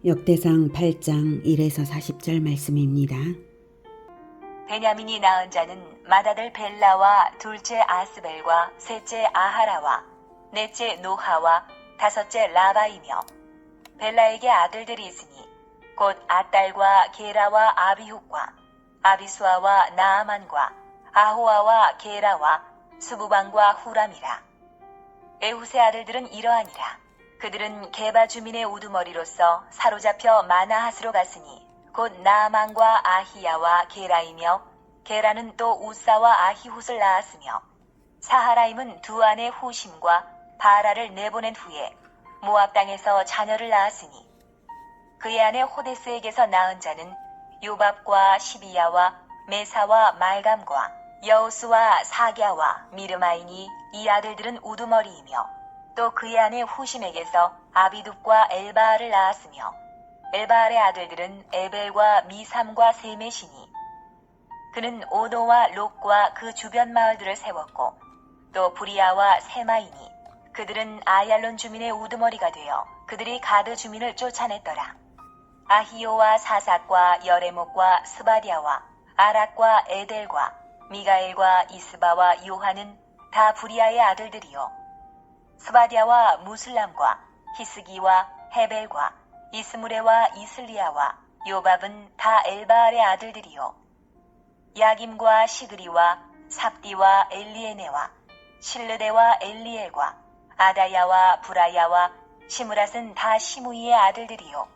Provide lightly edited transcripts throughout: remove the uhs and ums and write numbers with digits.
역대상 8장 1에서 40절 말씀입니다. 베냐민이 낳은 자는 맏아들 벨라와 둘째 아스벨과 셋째 아하라와 넷째 노하와 다섯째 라바이며, 벨라에게 아들들이 있으니 곧 아딸과 게라와 아비훗과 아비수아와 나아만과 아호아와 게라와 스부방과 후람이라. 에훗의 아들들은 이러하니라. 그들은 게바 주민의 우두머리로서 사로잡혀 마나핫으로 갔으니 곧 나아만과 아히야와 게라이며, 게라는 또 우사와 아히훗을 낳았으며, 사하라임은 두 아내 후심과 바라를 내보낸 후에 모압 땅에서 자녀를 낳았으니, 그의 아내 호데스에게서 낳은 자는 요밥과 시비야와 메사와 말감과 여우스와 사갸와 미르마이니, 이 아들들은 우두머리이며, 또 그의 아내 후심에게서 아비둡과 엘바알을 낳았으며, 엘바알의 아들들은 에벨과 미삼과 세메시니, 그는 오노와 롯과 그 주변 마을들을 세웠고, 또 부리아와 세마이니, 그들은 아얄론 주민의 우두머리가 되어 그들이 가드 주민을 쫓아냈더라. 아히요와 사삭과 여레목과 스바디아와 아락과 에델과 미가엘과 이스바와 요한은 다 부리아의 아들들이요, 스바디아와 무슬람과 히스기와 헤벨과 이스무레와 이슬리아와 요밥은 다 엘바알의 아들들이요, 야김과 시그리와 삽디와 엘리에네와 실르데와 엘리엘과 아다야와 브라야와 시므랏은 다 시무이의 아들들이요,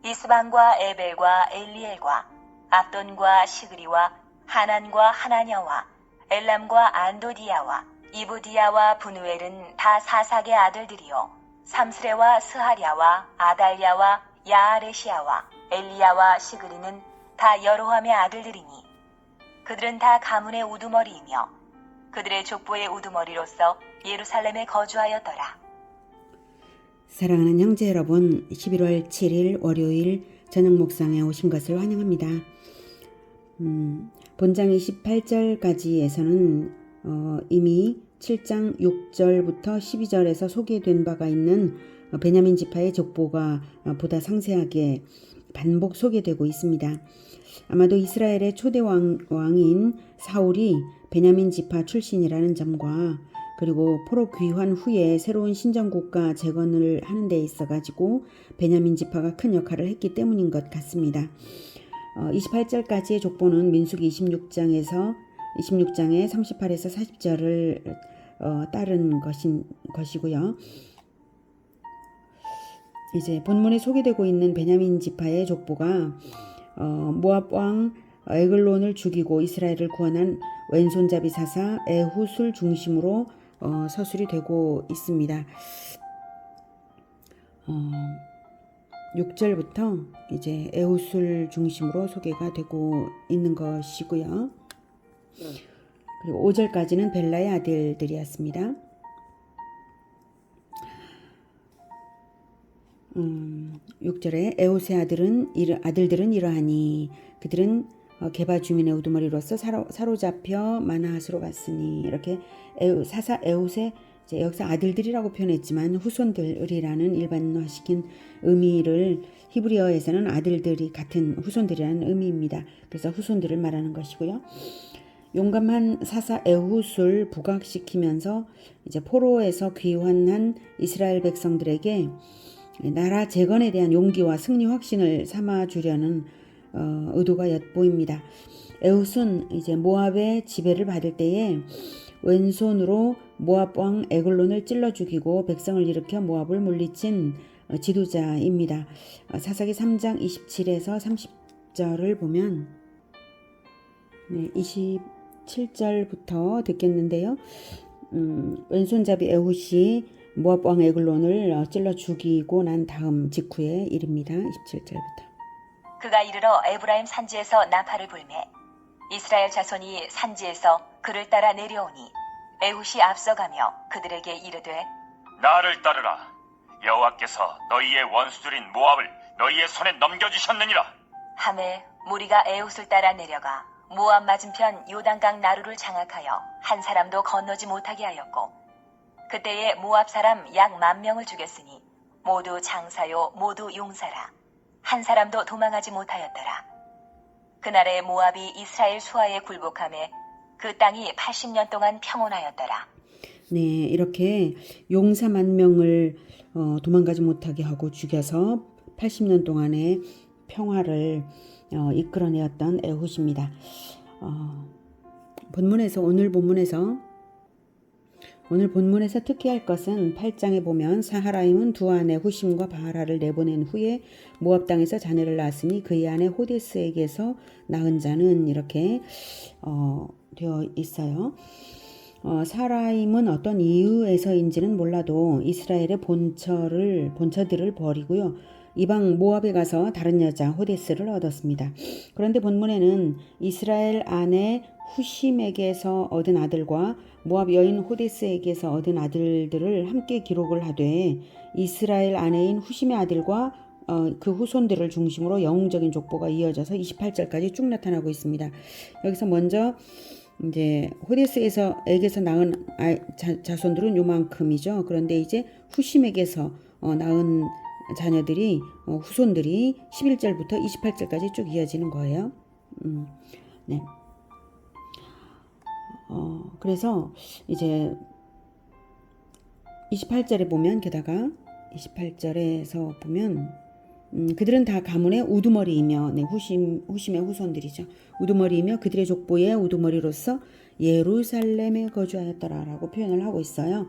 이스방과 에벨과 엘리엘과 압돈과 시그리와 하난과 하나냐와 엘람과 안도디아와 이브디아와 분우엘은 다 사삭의 아들들이요, 삼스레와 스하랴와 아달랴와 야아레시아와 엘리야와 시그리는 다 여로함의 아들들이니, 그들은 다 가문의 우두머리이며 그들의 족보의 우두머리로서 예루살렘에 거주하였더라. 사랑하는 형제 여러분, 11월 7일 월요일 저녁 묵상에 오신 것을 환영합니다. 본장 28절까지에서는 이미 7장 6절부터 12절에서 소개된 바가 있는 베냐민 지파의 족보가 보다 상세하게 반복 소개되고 있습니다. 아마도 이스라엘의 초대 왕인 사울이 베냐민 지파 출신이라는 점과, 그리고 포로 귀환 후에 새로운 신정국가 재건을 하는 데 있어가지고 베냐민 지파가 큰 역할을 했기 때문인 것 같습니다. 28절까지의 족보는 민수기 26장의 38에서 40절을 따른 것이고요. 이제 본문에 소개되고 있는 베냐민 지파의 족보가 모압 왕 에글론을 죽이고 이스라엘을 구원한 왼손잡이 사사 에훗을 중심으로 서술이 되고 있습니다. 6절부터 이제 에훗을 중심으로 소개가 되고 있는 것이고요. 그리고 5절까지는 벨라의 아들들이었습니다. 6절에 에훗의 아들들은 이러하니, 그들은 게바 주민의 우두머리로서 사로잡혀 마나핫으로 갔으니, 이렇게 사사 에훗의 여기서 아들들이라고 표현했지만 후손들이라는 일반화시킨 의미를, 히브리어에서는 아들들이 같은 후손들이라는 의미입니다. 그래서 후손들을 말하는 것이고요. 용감한 사사 에훗을 부각시키면서 이제 포로에서 귀환한 이스라엘 백성들에게 나라 재건에 대한 용기와 승리 확신을 삼아주려는 의도가 엿보입니다. 에훗은 이제 모압의 지배를 받을 때에 왼손으로 모압 왕 에글론을 찔러 죽이고 백성을 일으켜 모압을 물리친 지도자입니다. 사사기 3장 27에서 30절을 보면 27절부터 듣겠는데요. 왼손잡이 에훗이 모압 왕 에글론을 찔러 죽이고 난 다음 직후의 일입니다. 27절부터. 그가 이르러 에브라임 산지에서 나팔을 불매 이스라엘 자손이 산지에서 그를 따라 내려오니, 에훗이 앞서가며 그들에게 이르되, 나를 따르라. 여호와께서 너희의 원수들인 모압을 너희의 손에 넘겨주셨느니라. 하매 무리가 에훗을 따라 내려가 모압 맞은편 요단강 나루를 장악하여 한 사람도 건너지 못하게 하였고, 그때에 모압 사람 약 10,000명을 죽였으니 모두 장사요 모두 용사라. 한 사람도 도망하지 못하였더라. 그날에 모압이 이스라엘 수하에 굴복하매 그 땅이 80년 동안 평온하였더라. 네, 이렇게 용사 10,000명을 도망가지 못하게 하고 죽여서 80년 동안의 평화를 이끌어내었던 에훗입니다. 오늘 본문에서 특히할 것은 8장에 보면 사하라임은 두 아내 후심과 바하라를 내보낸 후에 모압 땅에서 자녀를 낳았으니 그의 아내 호데스에게서 낳은 자는 이렇게 되어 있어요. 사라임은 어떤 이유에서인지는 몰라도 이스라엘의 본처들을 버리고요. 이방 모압에 가서 다른 여자 호데스를 얻었습니다. 그런데 본문에는 이스라엘 아내 후심에게서 얻은 아들과 모압 여인 호데스에게서 얻은 아들들을 함께 기록을 하되 이스라엘 아내인 후심의 아들과 그 후손들을 중심으로 영웅적인 족보가 이어져서 28절까지 쭉 나타나고 있습니다. 여기서 먼저 이제 호데스에게서 낳은 자손들은 요만큼이죠. 그런데 이제 후심에게서 낳은 자녀들이 후손들이 11절부터 28절까지 쭉 이어지는 거예요. 네. 그래서 이제 28절에 보면 게다가 28절에서 보면 그들은 다 가문의 우두머리이며 네, 후심의 후손들이죠. 우두머리이며 그들의 족보의 우두머리로서 예루살렘에 거주하였더라라고 표현을 하고 있어요.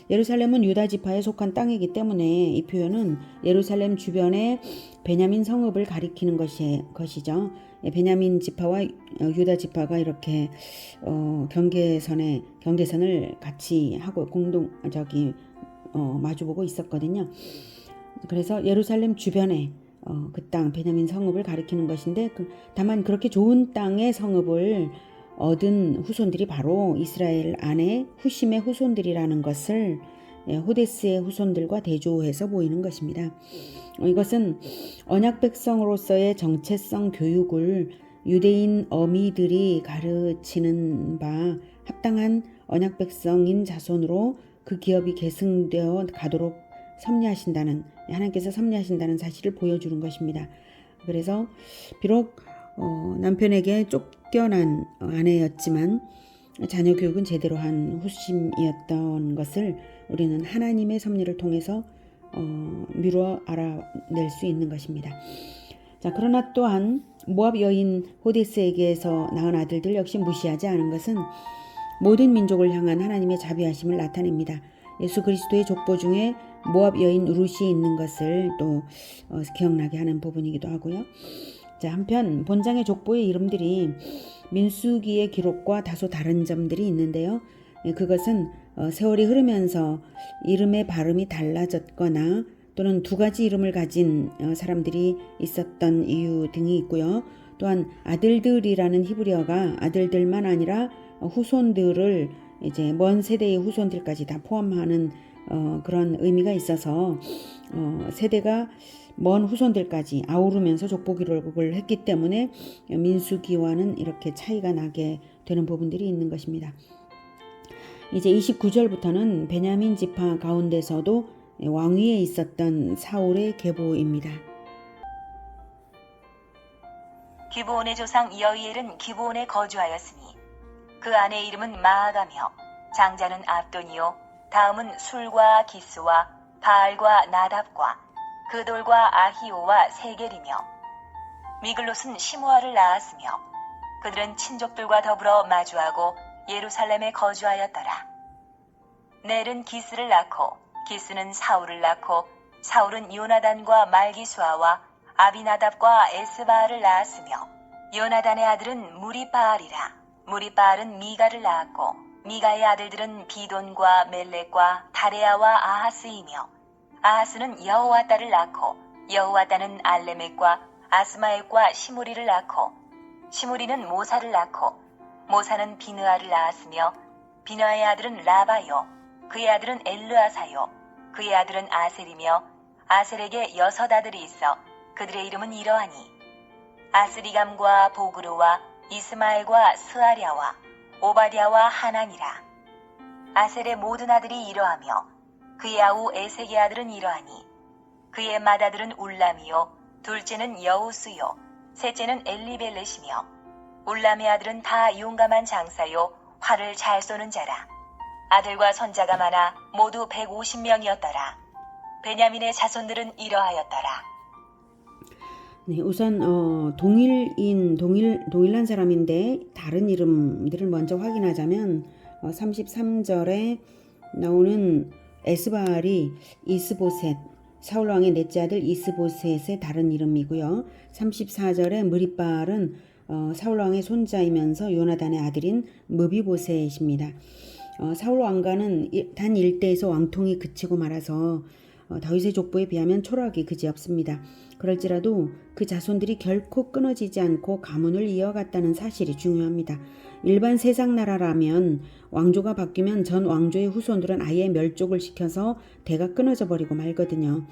예루살렘은 유다 지파에 속한 땅이기 때문에 이 표현은 예루살렘 주변의 베냐민 성읍을 가리키는 것이죠. 베냐민 지파와 유다 지파가 이렇게 경계선을 같이 하고 마주보고 있었거든요. 그래서 예루살렘 주변에 그 땅 베냐민 성읍을 가리키는 것인데 다만 그렇게 좋은 땅의 성읍을 얻은 후손들이 바로 이스라엘 아내 후심의 후손들이라는 것을 호데스의 후손들과 대조해서 보이는 것입니다. 이것은 언약 백성으로서의 정체성 교육을 유대인 어미들이 가르치는 바 합당한 언약 백성인 자손으로 그 기업이 계승되어 가도록 하나님께서 섭리하신다는 사실을 보여주는 것입니다. 그래서 비록 남편에게 쫓겨난 아내였지만 자녀 교육은 제대로 한 후심이었던 것을 우리는 하나님의 섭리를 통해서 미루어 알아낼 수 있는 것입니다. 자, 그러나 또한 모압 여인 호데스에게서 낳은 아들들 역시 무시하지 않은 것은 모든 민족을 향한 하나님의 자비하심을 나타냅니다. 예수 그리스도의 족보 중에 모압 여인 룻이 있는 것을 또 기억나게 하는 부분이기도 하고요. 자, 한편 본장의 족보의 이름들이 민수기의 기록과 다소 다른 점들이 있는데요. 그것은 세월이 흐르면서 이름의 발음이 달라졌거나 또는 두 가지 이름을 가진 사람들이 있었던 이유 등이 있고요. 또한 아들들이라는 히브리어가 아들들만 아니라 후손들을 이제 먼 세대의 후손들까지 다 포함하는 그런 의미가 있어서 세대가 먼 후손들까지 아우르면서 족보 기록을 했기 때문에 민수기와는 이렇게 차이가 나게 되는 부분들이 있는 것입니다. 이제 29절부터는 베냐민 지파 가운데서도 왕위에 있었던 사울의 계보입니다. 기브온의 조상 여이엘은 기브온에 거주하였으니 그 아내의 이름은 마아가며 장자는 압돈이요 다음은 술과 기스와 바알과 나답과 그돌과 아히오와 세겔이며 미글롯은 시므아를 낳았으며 그들은 친족들과 더불어 마주하고 예루살렘에 거주하였더라. 넬은 기스를 낳고 기스는 사울을 낳고 사울은 요나단과 말기수아와 아비나답과 에스바알을 낳았으며 요나단의 아들은 무리바알이라. 무리바알은 미가를 낳았고 미가의 아들들은 비돈과 멜렉과 다레아와 아하스이며 아하스는 여호와다를 낳고 여호와다는 알레멕과 아스마액과 시무리를 낳고 시무리는 모사를 낳고 모사는 비느아를 낳았으며 비느아의 아들은 라바요 그의 아들은 엘르아사요 그의 아들은 아셀이며 아셀에게 6 아들이 있어 그들의 이름은 이러하니 아스리감과 보그루와 이스마엘과 스아랴와 오바댜와 하난이라. 아셀의 모든 아들이 이러하며 그의 아우 에색의 아들은 이러하니 그의 맏아들은 울람이요 둘째는 여우스요 셋째는 엘리벨렛이며 울람의 아들은 다 용감한 장사요 활을 잘 쏘는 자라. 아들과 손자가 많아 모두 150명이었더라. 베냐민의 자손들은 이러하였더라. 네, 우선 동일한 사람인데 다른 이름들을 먼저 확인하자면 33절에 나오는 에스바알이 이스보셋, 사울 왕의 넷째 아들 이스보셋의 다른 이름이고요. 34절에 무리바알은 사울 왕의 손자이면서 요나단의 아들인 무비보셋입니다. 사울 왕가는 단 일대에서 왕통이 그치고 말아서 다윗의 족보에 비하면 초라하기 그지없습니다. 그럴지라도 그 자손들이 결코 끊어지지 않고 가문을 이어갔다는 사실이 중요합니다. 일반 세상 나라라면 왕조가 바뀌면 전 왕조의 후손들은 아예 멸족을 시켜서 대가 끊어져 버리고 말거든요.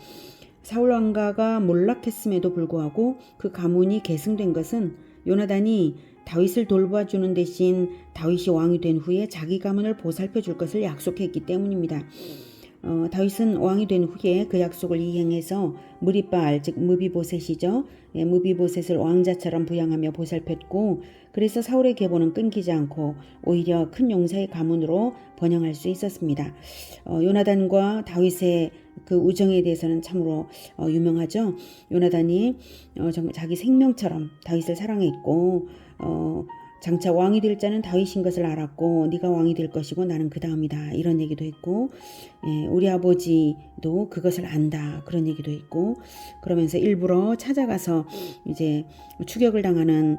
사울 왕가가 몰락했음에도 불구하고 그 가문이 계승된 것은 요나단이 다윗을 돌봐주는 대신 다윗이 왕이 된 후에 자기 가문을 보살펴 줄 것을 약속했기 때문입니다. 다윗은 왕이 된 후에 그 약속을 이행해서 무리바알 즉 무비보셋이죠. 무비보셋을 왕자처럼 부양하며 보살폈고 그래서 사울의 계보는 끊기지 않고 오히려 큰 용사의 가문으로 번영할 수 있었습니다. 요나단과 다윗의 그 우정에 대해서는 참으로 유명하죠. 요나단이 정말 자기 생명처럼 다윗을 사랑했고 장차 왕이 될 자는 다윗인 것을 알았고 네가 왕이 될 것이고 나는 그 다음이다 이런 얘기도 했고 우리 아버지도 그것을 안다 그런 얘기도 했고 그러면서 일부러 찾아가서 이제 추격을 당하는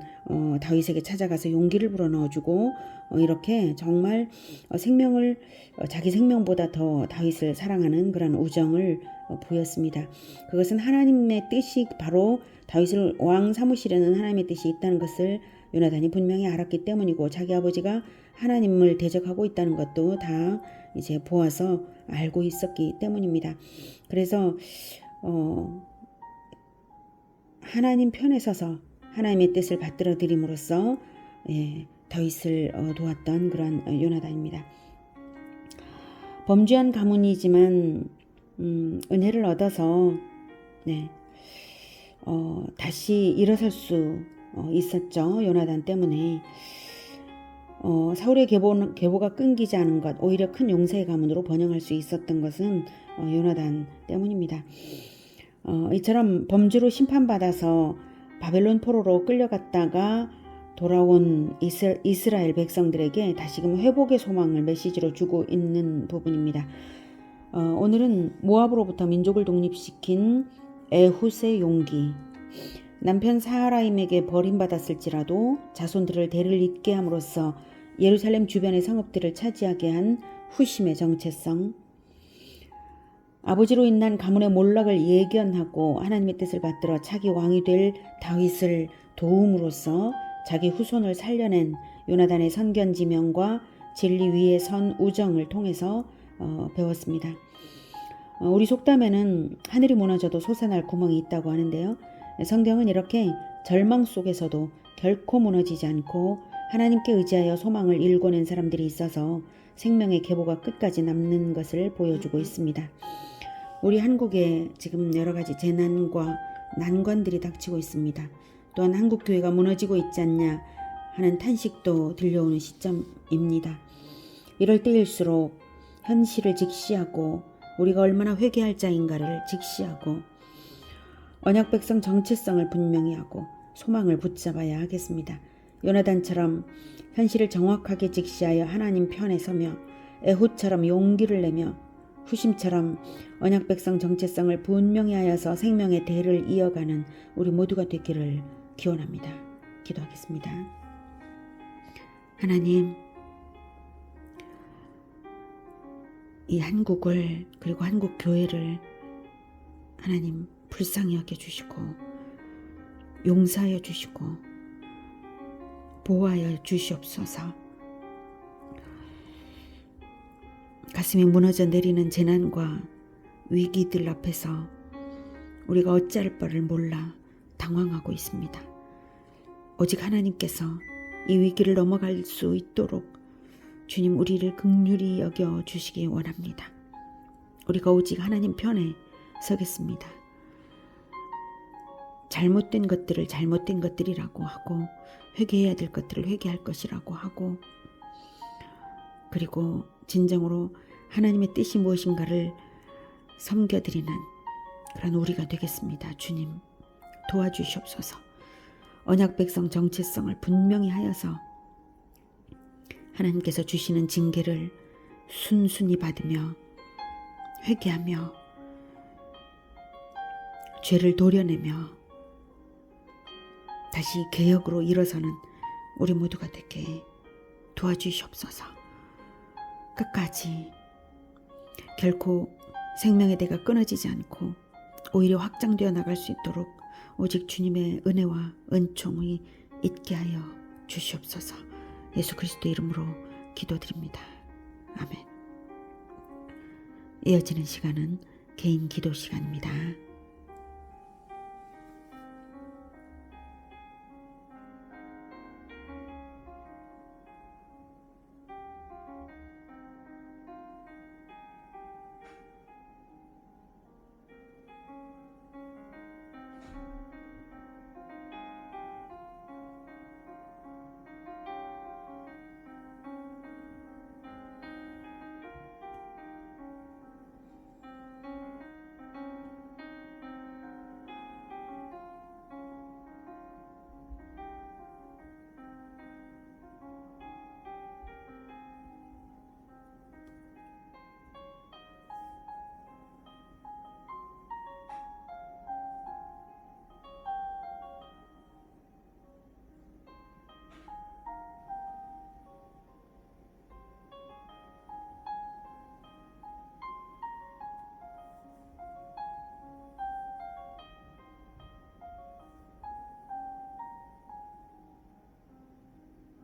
다윗에게 찾아가서 용기를 불어넣어주고 이렇게 정말 생명을 자기 생명보다 더 다윗을 사랑하는 그런 우정을 보였습니다. 그것은 하나님의 뜻이 바로 다윗을 왕 삼으시려는 하나님의 뜻이 있다는 것을 요나단이 분명히 알았기 때문이고 자기 아버지가 하나님을 대적하고 있다는 것도 다 이제 보아서 알고 있었기 때문입니다. 그래서 하나님 편에 서서 하나님의 뜻을 받들어 드림으로써 다윗을 도왔던 그런 요나단입니다. 범죄한 가문이지만 은혜를 얻어서 다시 일어설 수 있었죠. 요나단 때문에 사울의 계보가 끊기지 않은 것 오히려 큰 용사의 가문으로 번영할 수 있었던 것은 요나단 때문입니다. 이처럼 범죄로 심판받아서 바벨론 포로로 끌려갔다가 돌아온 이스라엘 백성들에게 다시금 회복의 소망을 메시지로 주고 있는 부분입니다. 오늘은 모압으로부터 민족을 독립시킨 에훗의 용기 남편 사하라임에게 버림받았을지라도 자손들을 대를 잇게 함으로써 예루살렘 주변의 성읍들을 차지하게 한 후심의 정체성 아버지로 인한 가문의 몰락을 예견하고 하나님의 뜻을 받들어 차기 왕이 될 다윗을 도움으로써 자기 후손을 살려낸 요나단의 선견지명과 진리 위에 선 우정을 통해서 배웠습니다. 우리 속담에는 하늘이 무너져도 솟아날 구멍이 있다고 하는데요. 성경은 이렇게 절망 속에서도 결코 무너지지 않고 하나님께 의지하여 소망을 일궈낸 사람들이 있어서 생명의 계보가 끝까지 남는 것을 보여주고 있습니다. 우리 한국에 지금 여러 가지 재난과 난관들이 닥치고 있습니다. 또한 한국 교회가 무너지고 있지 않냐 하는 탄식도 들려오는 시점입니다. 이럴 때일수록 현실을 직시하고 우리가 얼마나 회개할 자인가를 직시하고 언약 백성 정체성을 분명히 하고 소망을 붙잡아야 하겠습니다. 요나단처럼 현실을 정확하게 직시하여 하나님 편에 서며 에훗처럼 용기를 내며 후심처럼 언약 백성 정체성을 분명히 하여서 생명의 대를 이어가는 우리 모두가 되기를 기원합니다. 기도하겠습니다. 하나님, 이 한국을 그리고 한국 교회를 하나님 불쌍히 여겨주시고 용서하여 주시고 보호하여 주시옵소서. 가슴이 무너져 내리는 재난과 위기들 앞에서 우리가 어찌할 바를 몰라 당황하고 있습니다. 오직 하나님께서 이 위기를 넘어갈 수 있도록 주님 우리를 긍휼히 여겨 주시기 원합니다. 우리가 오직 하나님 편에 서겠습니다. 잘못된 것들을 잘못된 것들이라고 하고 회개해야 될 것들을 회개할 것이라고 하고 그리고 진정으로 하나님의 뜻이 무엇인가를 섬겨드리는 그런 우리가 되겠습니다. 주님 도와주시옵소서. 언약 백성 정체성을 분명히 하여서 하나님께서 주시는 징계를 순순히 받으며 회개하며 죄를 도려내며 다시 개혁으로 일어서는 우리 모두가 되게 도와주시옵소서. 끝까지 결코 생명의 대가 끊어지지 않고 오히려 확장되어 나갈 수 있도록 오직 주님의 은혜와 은총이 있게 하여 주시옵소서. 예수 그리스도의 이름으로 기도드립니다. 아멘. 이어지는 시간은 개인 기도 시간입니다.